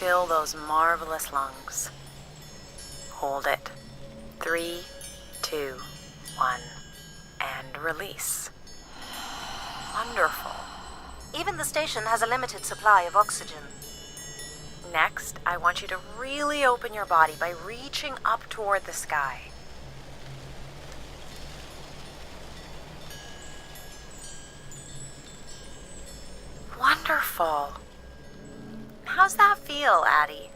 fill those marvelous lungs. Hold it. 3, 2, 1, and release. Wonderful. Even the station has a limited supply of oxygen. Next, I want you to really open your body by reaching up toward the sky. Wonderful. How's that feel, Addie?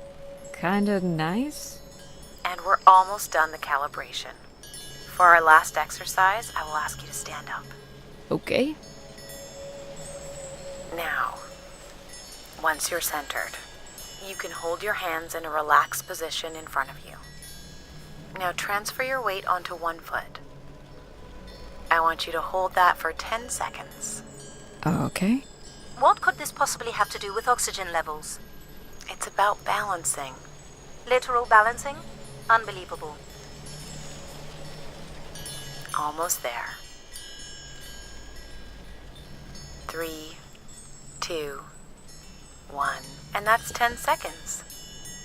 Kinda nice? And we're almost done the calibration. For our last exercise, I will ask you to stand up. Okay. Now, once you're centered, you can hold your hands in a relaxed position in front of you. Now transfer your weight onto one foot. I want you to hold that for 10 seconds. Okay. What could this possibly have to do with oxygen levels? It's about balancing. Literal balancing? Unbelievable. Almost there. 3, 2, 1. And that's 10 seconds.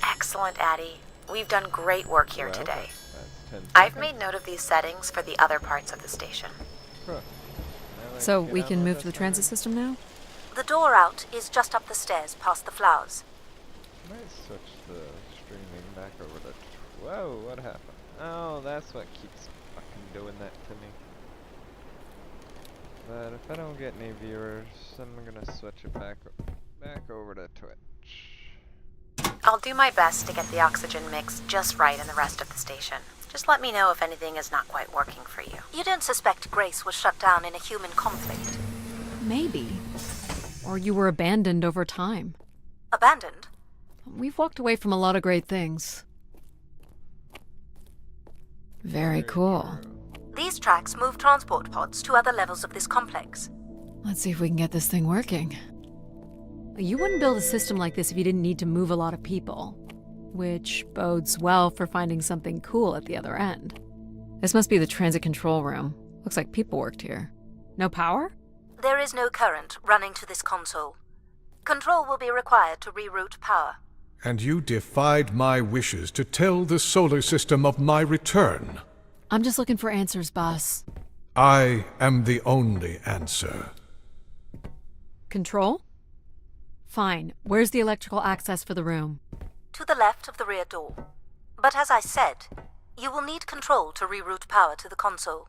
Excellent, Addie. We've done great work here today. I've made note of these settings for the other parts of the station. So we can move to the transit system now? The door out is just up the stairs past the flowers. Can I switch the streaming back over to... Whoa, what happened? Oh, that's what keeps fucking doing that to me. But if I don't get any viewers, I'm gonna switch it back over to Twitch. I'll do my best to get the oxygen mix just right in the rest of the station. Just let me know if anything is not quite working for you. You don't suspect Grace was shut down in a human conflict? Maybe. Or you were abandoned over time. Abandoned? We've walked away from a lot of great things. Very cool. These tracks move transport pods to other levels of this complex. Let's see if we can get this thing working. You wouldn't build a system like this if you didn't need to move a lot of people, which bodes well for finding something cool at the other end. This must be the transit control room. Looks like people worked here. No power? There is no current running to this console. Control will be required to reroute power. And you defied my wishes to tell the solar system of my return. I'm just looking for answers, boss. I am the only answer. Control? Fine. Where's the electrical access for the room? To the left of the rear door. But as I said, you will need control to reroute power to the console.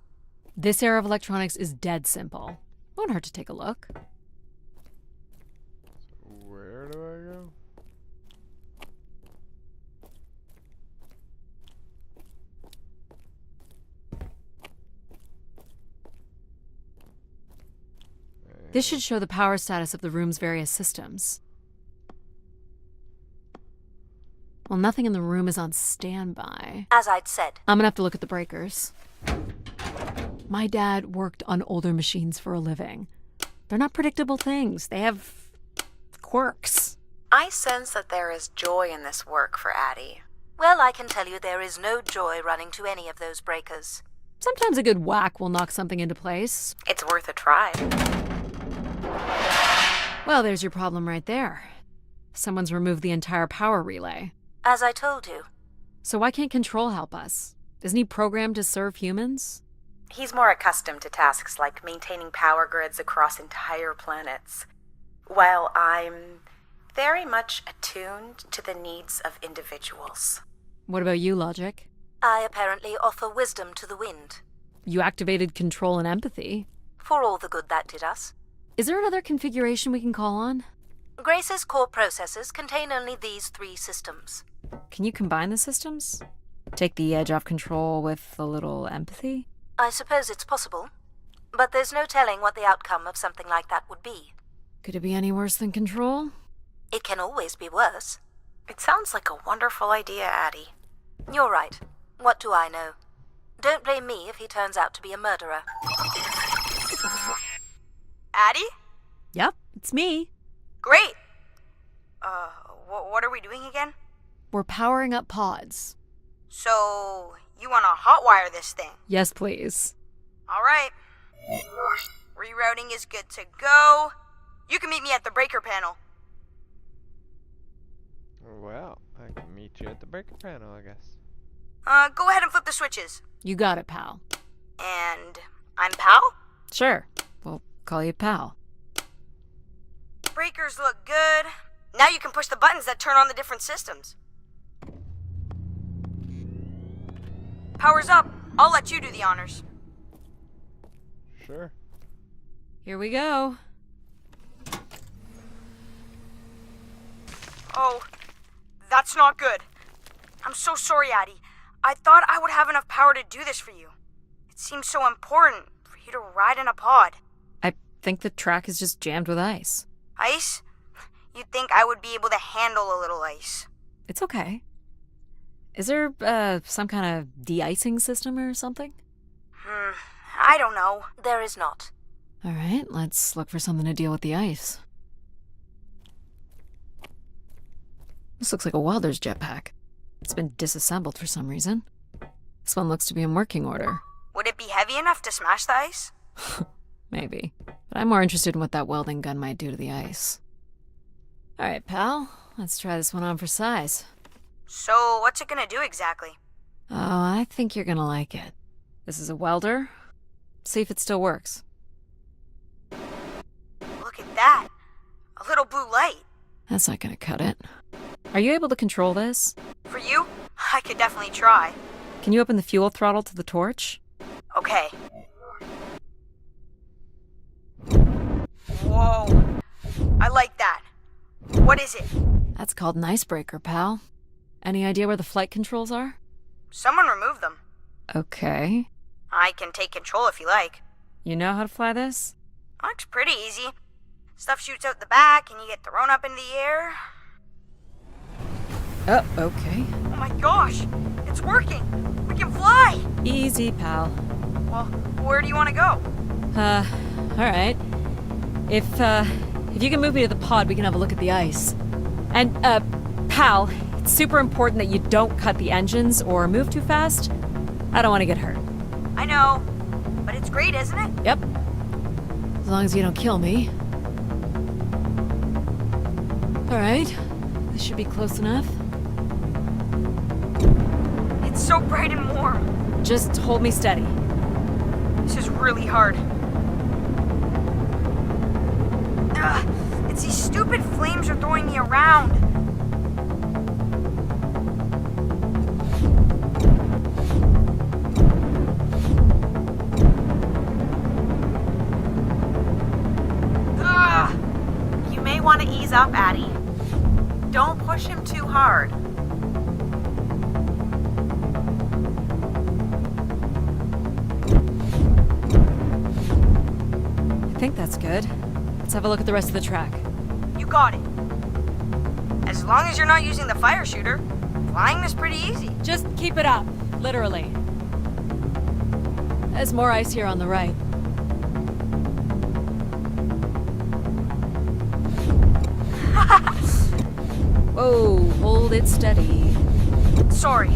This era of electronics is dead simple. Won't hurt to take a look. Where do I go? This should show the power status of the room's various systems. Well, nothing in the room is on standby. As I'd said. I'm gonna have to look at the breakers. My dad worked on older machines for a living. They're not predictable things. They have quirks. I sense that there is joy in this work for Addie. Well, I can tell you there is no joy running to any of those breakers. Sometimes a good whack will knock something into place. It's worth a try. Well, there's your problem right there. Someone's removed the entire power relay. As I told you. So why can't Control help us? Isn't he programmed to serve humans? He's more accustomed to tasks like maintaining power grids across entire planets, while I'm very much attuned to the needs of individuals. What about you, Logic? I apparently offer wisdom to the wind. You activated Control and Empathy. For all the good that did us. Is there another configuration we can call on? Grace's core processors contain only these 3 systems. Can you combine the systems? Take the edge off Control with a little Empathy? I suppose it's possible, but there's no telling what the outcome of something like that would be. Could it be any worse than Control? It can always be worse. It sounds like a wonderful idea, Addie. You're right. What do I know? Don't blame me if he turns out to be a murderer. Addie? Yep, it's me. Great! What are we doing again? We're powering up pods. So, you want to hotwire this thing? Yes, please. Alright. Rerouting is good to go. You can meet me at the breaker panel. Well, I can meet you at the breaker panel, I guess. Go ahead and flip the switches. You got it, pal. And I'm Pal? Sure. We'll call you pal. Breakers look good. Now you can push the buttons that turn on the different systems. Power's up. I'll let you do the honors. Sure. Here we go. Oh, that's not good. I'm so sorry, Addie. I thought I would have enough power to do this for you. It seems so important for you to ride in a pod. I think the track is just jammed with ice. Ice? You'd think I would be able to handle a little ice. It's okay. Is there, some kind of de-icing system or something? I don't know. There is not. All right, let's look for something to deal with the ice. This looks like a welder's jetpack. It's been disassembled for some reason. This one looks to be in working order. Would it be heavy enough to smash the ice? Maybe. But I'm more interested in what that welding gun might do to the ice. All right, pal. Let's try this one on for size. So, what's it gonna do exactly? Oh, I think you're gonna like it. This is a welder. See if it still works. Look at that. A little blue light. That's not gonna cut it. Are you able to control this? For you, I could definitely try. Can you open the fuel throttle to the torch? Okay. Whoa. I like that. What is it? That's called an icebreaker, pal. Any idea where the flight controls are? Someone removed them. Okay. I can take control if you like. You know how to fly this? Looks pretty easy. Stuff shoots out the back and you get thrown up into the air. Oh, okay. Oh my gosh! It's working! We can fly! Easy, pal. Well, where do you want to go? Alright. If you can move me to the pod, we can have a look at the ice. And, pal, it's super important that you don't cut the engines or move too fast. I don't want to get hurt. I know, but it's great, isn't it? Yep. As long as you don't kill me. Alright. This should be close enough. It's so bright and warm. Just hold me steady. This is really hard. Ugh, it's these stupid flames are throwing me around. Ugh. You may want to ease up, Addie. Don't push him too hard. I think that's good. Let's have a look at the rest of the track. You got it. As long as you're not using the fire shooter, flying is pretty easy. Just keep it up, literally. There's more ice here on the right. Whoa, hold it steady. Sorry.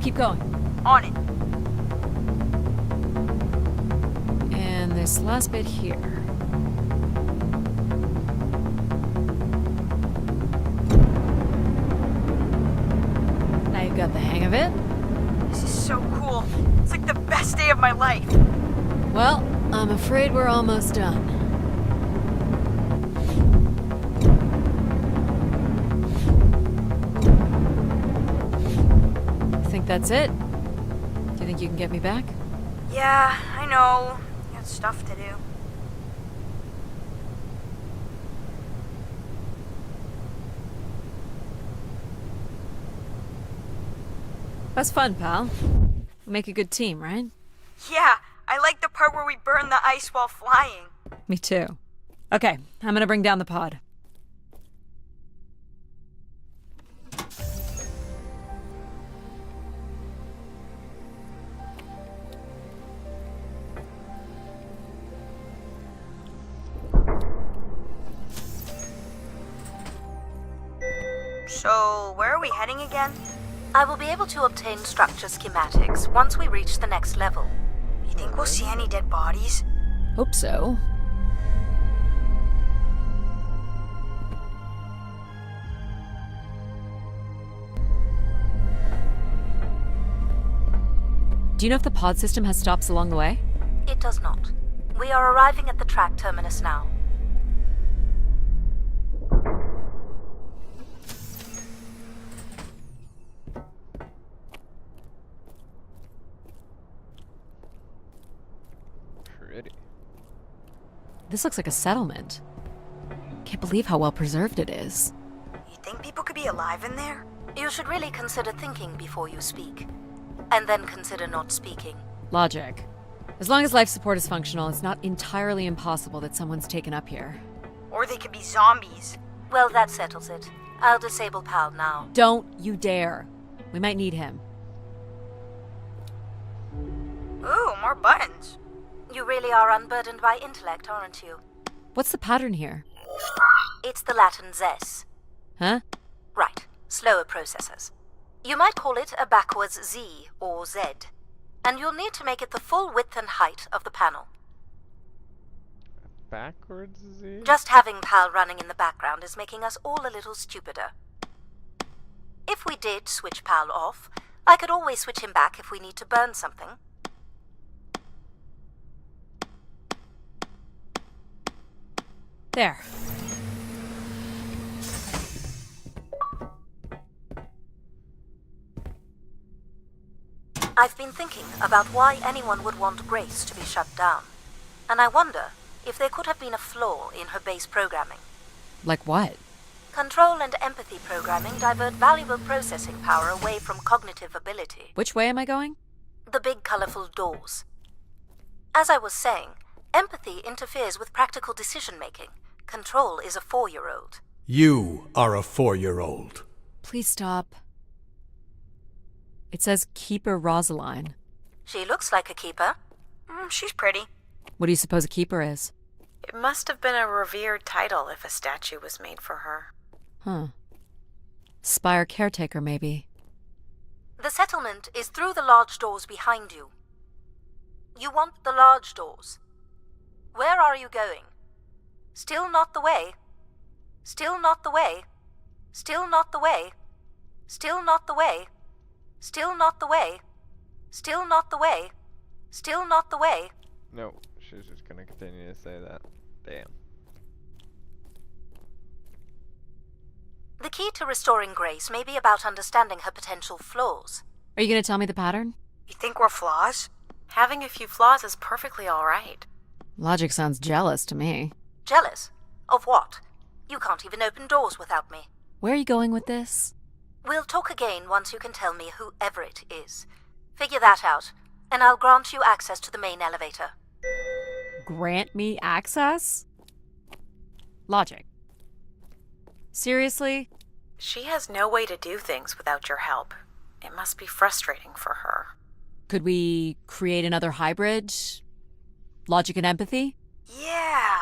Keep going. On it. And this last bit here. Now you've got the hang of it. This is so cool. It's like the best day of my life. Well, I'm afraid we're almost done. Think that's it? Do you think you can get me back? Yeah, I know. You got stuff to do. That's fun, pal. We make a good team, right? Yeah, I like the part where we burn the ice while flying. Me too. Okay, I'm gonna bring down the pod. So, where are we heading again? I will be able to obtain structure schematics once we reach the next level. You think we'll see any dead bodies? Hope so. Do you know if the pod system has stops along the way? It does not. We are arriving at the track terminus now. Pretty. This looks like a settlement. Can't believe how well preserved it is. You think people could be alive in there? You should really consider thinking before you speak. And then consider not speaking. Logic. As long as life support is functional, it's not entirely impossible that someone's taken up here. Or they could be zombies. Well, that settles it. I'll disable PAL now. Don't you dare. We might need him. Ooh, more buttons. You really are unburdened by intellect, aren't you? What's the pattern here? It's the Latin ZES. Huh? Right, slower processors. You might call it a backwards Z or Z. And you'll need to make it the full width and height of the panel. Backwards Z? Just having PAL running in the background is making us all a little stupider. If we did switch PAL off, I could always switch him back if we need to burn something. There. I've been thinking about why anyone would want Grace to be shut down. And I wonder if there could have been a flaw in her base programming. Like what? Control and empathy programming divert valuable processing power away from cognitive ability. Which way am I going? The big colorful doors. As I was saying, empathy interferes with practical decision-making. Control is a 4-year-old. You are a 4-year-old. Please stop. It says Keeper Rosaline. She looks like a keeper. She's pretty. What do you suppose a keeper is? It must have been a revered title if a statue was made for her. Huh. Spire caretaker, maybe. The settlement is through the large doors behind you. You want the large doors. Where are you going? Still not the way. Still not the way. Still not the way. Still not the way. Still not the way. Still not the way. Still not the way. No, she's just gonna continue to say that. Damn. The key to restoring Grace may be about understanding her potential flaws. Are you gonna tell me the pattern? You think we're flaws? Having a few flaws is perfectly all right. Logic sounds jealous to me. Jealous? Of what? You can't even open doors without me. Where are you going with this? We'll talk again once you can tell me whoever it is. Figure that out, and I'll grant you access to the main elevator. Grant me access? Logic. Seriously? She has no way to do things without your help. It must be frustrating for her. Could we create another hybrid? Logic and empathy? Yeah.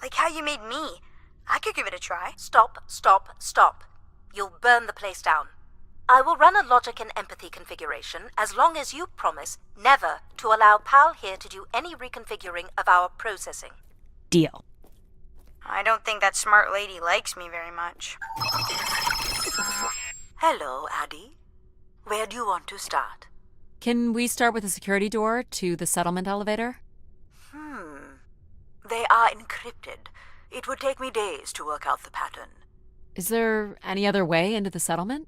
Like how you made me. I could give it a try. Stop, stop, stop. You'll burn the place down. I will run a logic and empathy configuration as long as you promise never to allow PAL here to do any reconfiguring of our processing. Deal. I don't think that smart lady likes me very much. Hello, Addie. Where do you want to start? Can we start with the security door to the settlement elevator? They are encrypted. It would take me days to work out the pattern. Is there any other way into the settlement?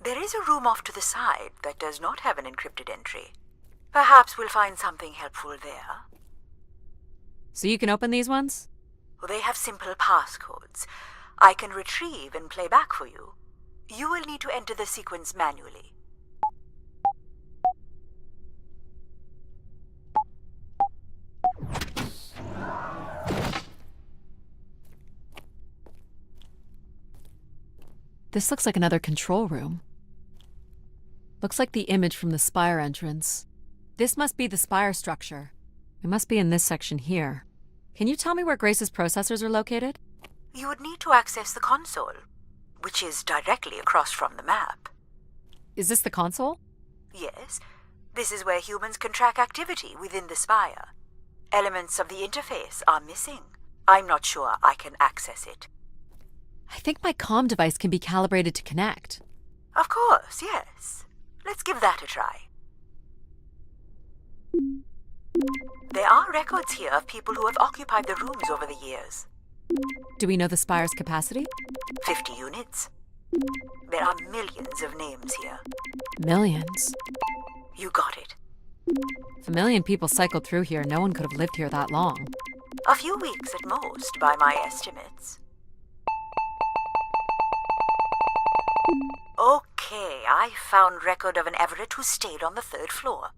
There is a room off to the side that does not have an encrypted entry. Perhaps we'll find something helpful there. So you can open these ones? They have simple passcodes. I can retrieve and play back for you. You will need to enter the sequence manually. This looks like another control room. Looks like the image from the spire entrance. This must be the spire structure. It must be in this section here. Can you tell me where Grace's processors are located? You would need to access the console, which is directly across from the map. Is this the console? Yes, this is where humans can track activity within the spire. Elements of the interface are missing. I'm not sure I can access it. I think my comm device can be calibrated to connect. Of course, yes. Let's give that a try. There are records here of people who have occupied the rooms over the years. Do we know the spire's capacity? 50 units. There are millions of names here. Millions. You got it. If a million people cycled through here, no one could have lived here that long. A few weeks at most, by my estimates. Okay, I found record of an Everett who stayed on the 3rd floor.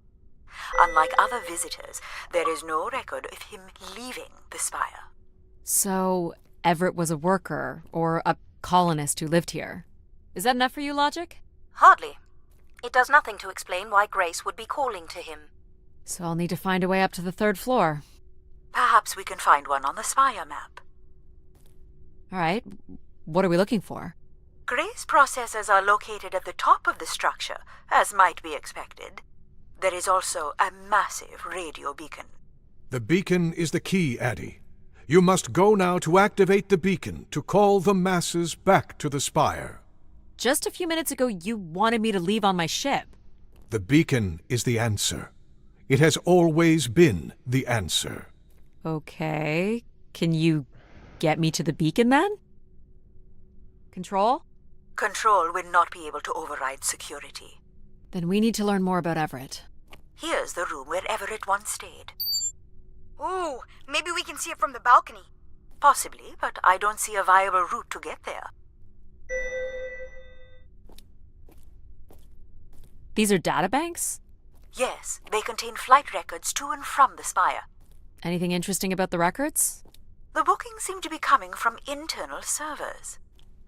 Unlike other visitors, there is no record of him leaving the spire. So, Everett was a worker, or a colonist who lived here. Is that enough for you, Logic? Hardly. It does nothing to explain why Grace would be calling to him. So I'll need to find a way up to the 3rd floor. Perhaps we can find one on the spire map. Alright, what are we looking for? Grace processors are located at the top of the structure, as might be expected. There is also a massive radio beacon. The beacon is the key, Addie. You must go now to activate the beacon to call the masses back to the spire. Just a few minutes ago, you wanted me to leave on my ship. The beacon is the answer. It has always been the answer. Okay. Can you get me to the beacon then? Control? Control will not be able to override security. Then we need to learn more about Everett. Here's the room where Everett once stayed. Ooh, maybe we can see it from the balcony. Possibly, but I don't see a viable route to get there. These are databanks? Yes, they contain flight records to and from the spire. Anything interesting about the records? The bookings seem to be coming from internal servers,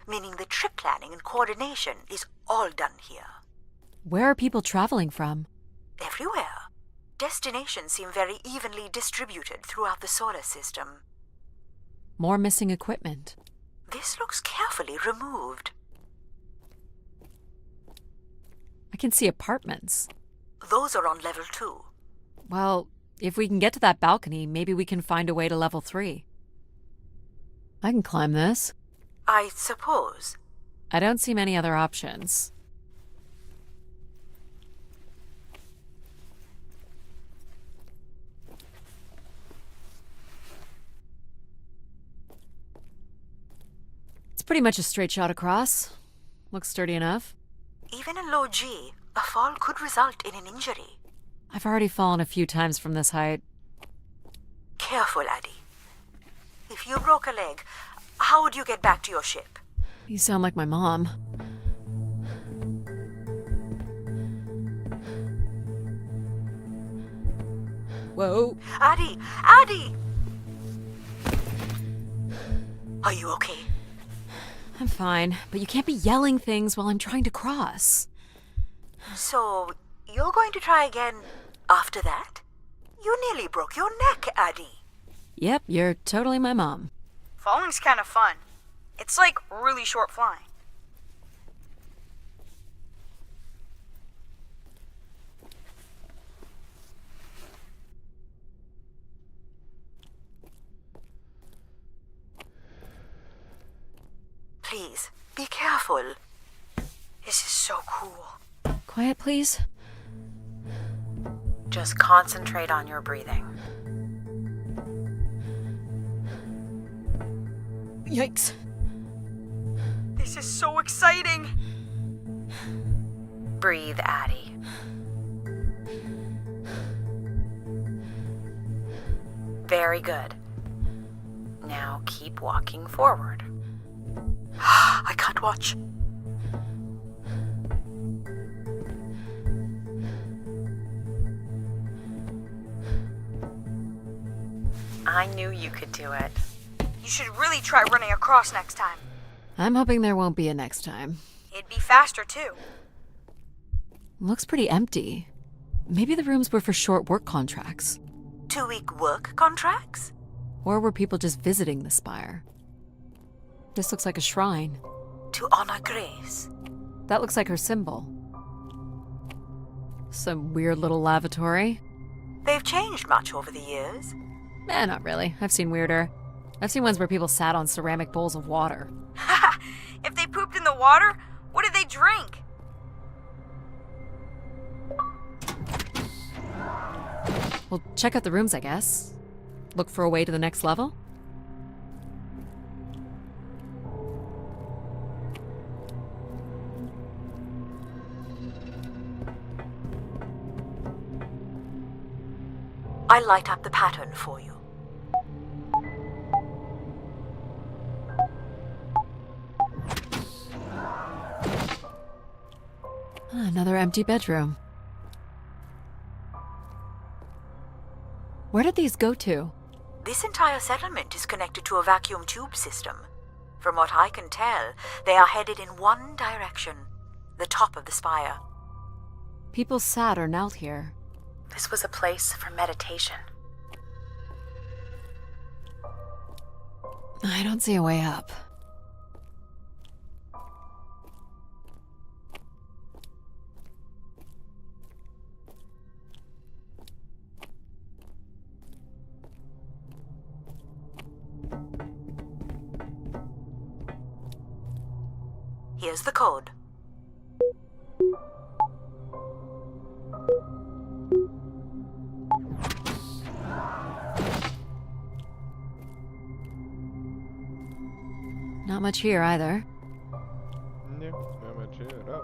meaning the trip planning and coordination is all done here. Where are people traveling from? Everywhere. Destinations seem very evenly distributed throughout the solar system. More missing equipment. This looks carefully removed. I can see apartments. Those are on level 2. Well, if we can get to that balcony, maybe we can find a way to level 3. I can climb this. I suppose. I don't see many other options. It's pretty much a straight shot across. Looks sturdy enough. Even in low G, a fall could result in an injury. I've already fallen a few times from this height. Careful, Addie. If you broke a leg, how would you get back to your ship? You sound like my mom. Whoa. Addie! Addie! Are you okay? I'm fine, but you can't be yelling things while I'm trying to cross. So, you're going to try again after that? You nearly broke your neck, Addie. Yep, you're totally my mom. Falling's kind of fun. It's like really short flying. Please, be careful. This is so cool. Quiet, please. Just concentrate on your breathing. Yikes. This is so exciting. Breathe, Addie. Very good. Now keep walking forward. I can't watch. I knew you could do it. You should really try running across next time. I'm hoping there won't be a next time. It'd be faster, too. Looks pretty empty. Maybe the rooms were for short work contracts. 2-week work contracts? Or were people just visiting the spire? This looks like a shrine. To honor Grace. That looks like her symbol. Some weird little lavatory. They've changed much over the years. Not really. I've seen weirder. I've seen ones where people sat on ceramic bowls of water. If they pooped in the water, what did they drink? Well, check out the rooms, I guess. Look for a way to the next level? I light up the pattern for you. Another empty bedroom. Where did these go to? This entire settlement is connected to a vacuum tube system. From what I can tell, they are headed in one direction, the top of the spire. People sat or knelt here. This was a place for meditation. I don't see a way up. Here's the code. Not much here either. Yeah, not much here at all.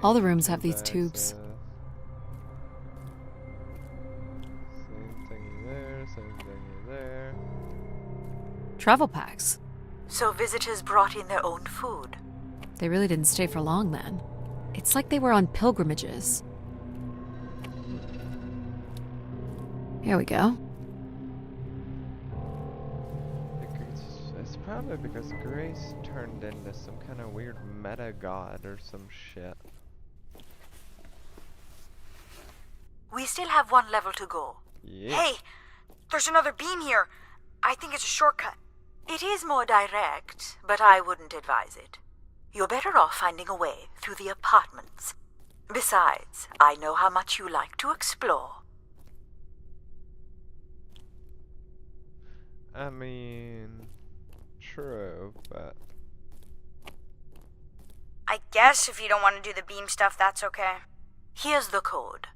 All the rooms have these tubes. Same thingy there, same thingy there. Travel packs. So visitors brought in their own food. They really didn't stay for long then. It's like they were on pilgrimages. Here we go. It's probably because Grace turned into some kind of weird meta god or some shit. We still have one level to go. Yeah. Hey, there's another beam here. I think it's a shortcut. It is more direct, but I wouldn't advise it. You're better off finding a way through the apartments. Besides, I know how much you like to explore. I mean, true, but I guess if you don't want to do the beam stuff, that's okay. Here's the code.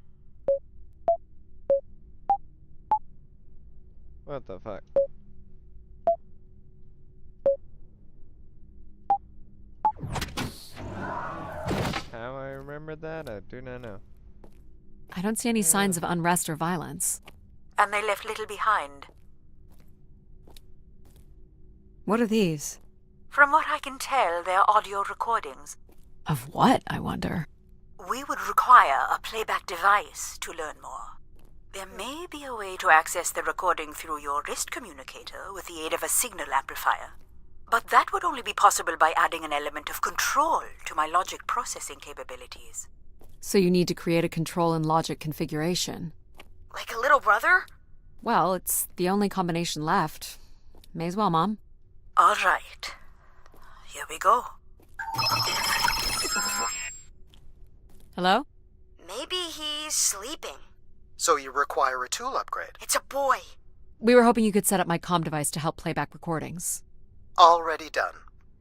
what the fuck? How I remember that, I do not know. I don't see any signs of unrest or violence. And they left little behind. What are these? From what I can tell, they're audio recordings. Of what, I wonder? We would require a playback device to learn more. There may be a way to access the recording through your wrist communicator with the aid of a signal amplifier. But that would only be possible by adding an element of control to my logic processing capabilities. So you need to create a control and logic configuration. Like a little brother? Well, it's the only combination left. May as well, Mom. All right. Here we go. Hello? Maybe he's sleeping. So you require a tool upgrade. It's a boy. We were hoping you could set up my comm device to help play back recordings. Already done.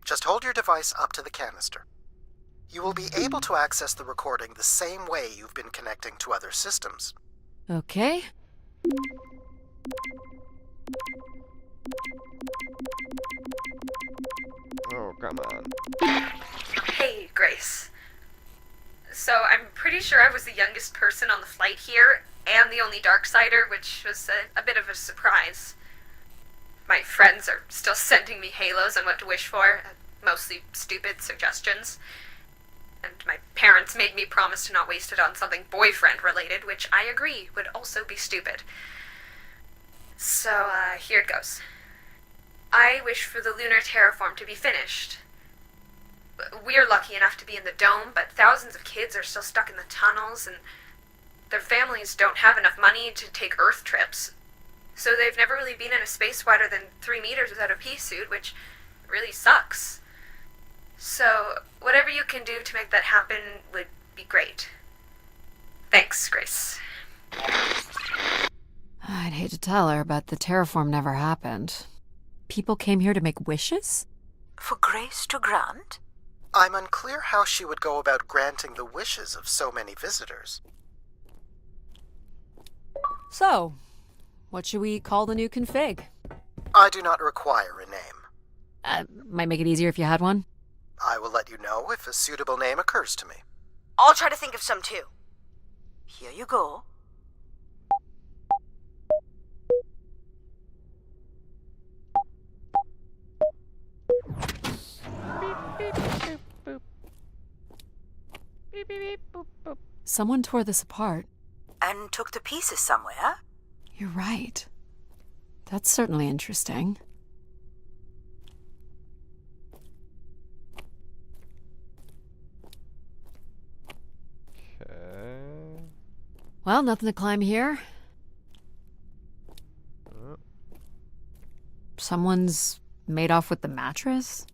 Just hold your device up to the canister. You will be able to access the recording the same way you've been connecting to other systems. Okay. Oh, come on. Hey, Grace. So, I'm pretty sure I was the youngest person on the flight here, and the only Darksider, which was a bit of a surprise. My friends are still sending me halos on what to wish for, mostly stupid suggestions. And my parents made me promise to not waste it on something boyfriend-related, which I agree would also be stupid. So, here it goes. I wish for the lunar terraform to be finished. We're lucky enough to be in the dome, but thousands of kids are still stuck in the tunnels, and their families don't have enough money to take Earth trips. So they've never really been in a space wider than 3 meters without a pea suit, which really sucks. So whatever you can do to make that happen would be great. Thanks, Grace. I'd hate to tell her, but the terraform never happened. People came here to make wishes? For Grace to grant? I'm unclear how she would go about granting the wishes of so many visitors. So, what should we call the new config? I do not require a name. Might make it easier if you had one. I will let you know if a suitable name occurs to me. I'll try to think of some too. Here you go. Someone tore this apart. And took the pieces somewhere? You're right. That's certainly interesting. Okay. Well, nothing to climb here. Someone's made off with the mattress?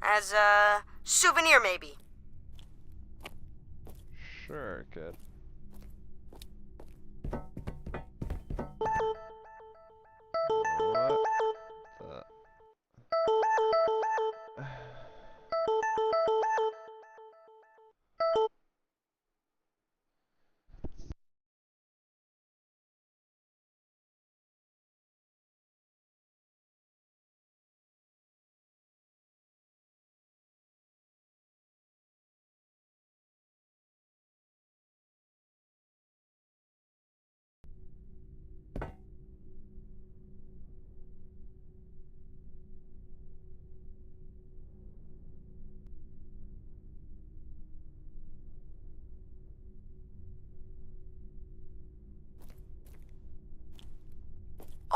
As a souvenir, maybe. Sure, good. What the?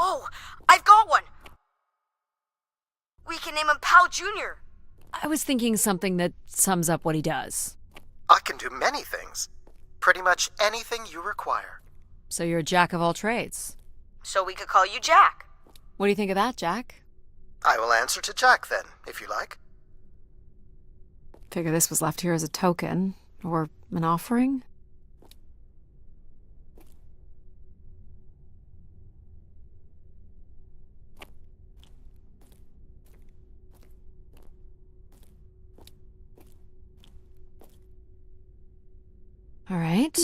Oh, I've got one! We can name him Pal Jr. I was thinking something that sums up what he does. I can do many things. Pretty much anything you require. So you're a jack of all trades. So we could call you Jack. What do you think of that, Jack? I will answer to Jack then, if you like. Figure this was left here as a token. Or an offering? All right.